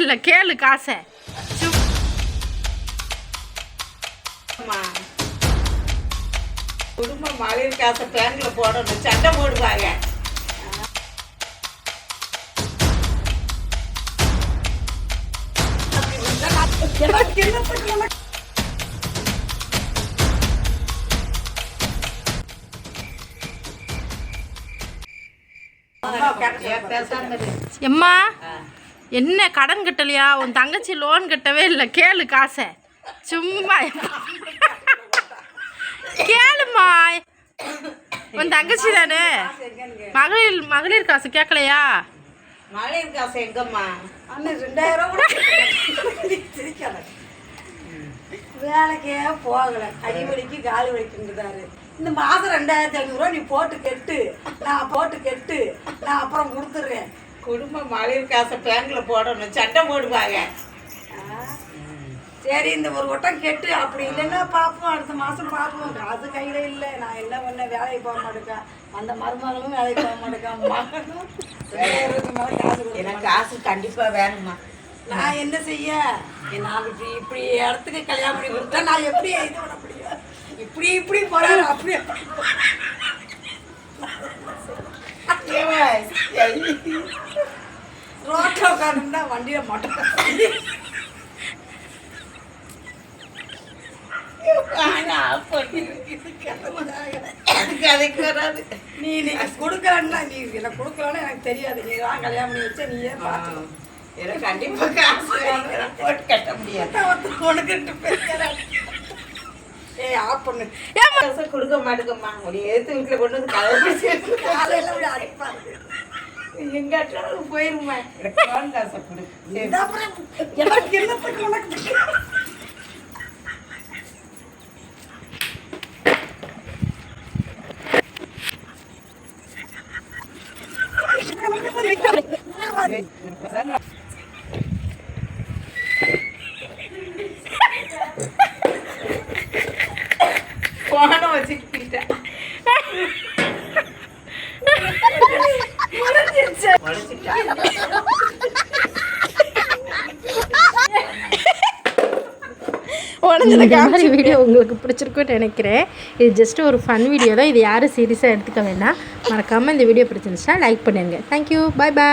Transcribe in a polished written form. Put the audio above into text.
இல்லை, கேளு காசை. குடும்ப மகளிர் காசை பேங்க்ல போடணும், சண்டை போடுவாங்க. எம்மா, என்ன கடன் கட்டலையா? உன் தங்கச்சி லோன் கட்டவே இல்லை, கேளு காசை. சும்மா கேளுமா, உன் தங்கச்சி தானே. மகளிர் காசு கேட்கலையா? மகளிர் காசு எங்கம்மா? அண்ணன் 2000 கூட வேலைக்கே போகலை, கை வலிக்கு கால் வலிக்குங்கிறாரு. இந்த மாதம் 2500 நீ போட்டு கெட்டு, நான் அப்புறம் கொடுத்துட்றேன். குடும்ப மகளிர் காசை பேங்க்ல போடணும், சண்டை போடுவாங்க. சரி, இந்த ஒரு வட்டம் கெட்டு, அப்படி இல்லைன்னா பார்ப்போம், அடுத்த மாதம் பார்ப்போம். காசு கையில் இல்லை, நான் என்ன பண்ண, வேலைக்கு போக மாட்டேக்கேன். அந்த மருமகளும் வேலைக்கு போக மாட்டேக்கேன், மகனும் 2000 மேலே காசு. எனக்கு காசு கண்டிப்பா வேணுமா? நான் என்ன செய்ய? நான் இப்படி இடத்துக்கு கல்யாணம் பண்ணி கொடுத்தா நான் எப்படி இது பண்ண முடியும்? இப்படி போறாரு, அப்படி ரோட்டில் உட்காந்துருந்தா வண்டியில மாட்டோம். நீ கொடுக்கலன்னா, நீ எனக்கு கொடுக்கலன்னு எனக்கு தெரியாது. நீ தான் கல்யாணம் பண்ணி வச்ச, நீயே பார்த்து. எனக்கு கண்டிப்பா காசு போட்டு கட்ட முடியாது. ஏய், ஆஃப் பண்ணு. காசை கொடுக்க மாட்டேங்கம்மா. ஒரு ஏத்து வீட்டுல கொண்டு வந்து கதை காலையில விட அடிப்பாரு. எங்காட்டாலும் போயிருமா. எனக்கு லோன் காசை கொடு. எனக்கு என்னத்துக்கு உனக்கு? போன வச்சுக்கிட்டேன். இந்த மாதிரி வீடியோ உங்களுக்கு பிடிச்சிருக்குன்னு நினைக்கிறேன். இது ஜஸ்ட் ஒரு ஃபன் வீடியோ தான், இது யாரும் சீரியஸாக எடுத்துக்க வேண்டாம். மறக்காமல் இந்த வீடியோ பிடிச்சிருந்துச்சுன்னா லைக் பண்ணிடுங்க. தேங்க்யூ, பாய் பாய்.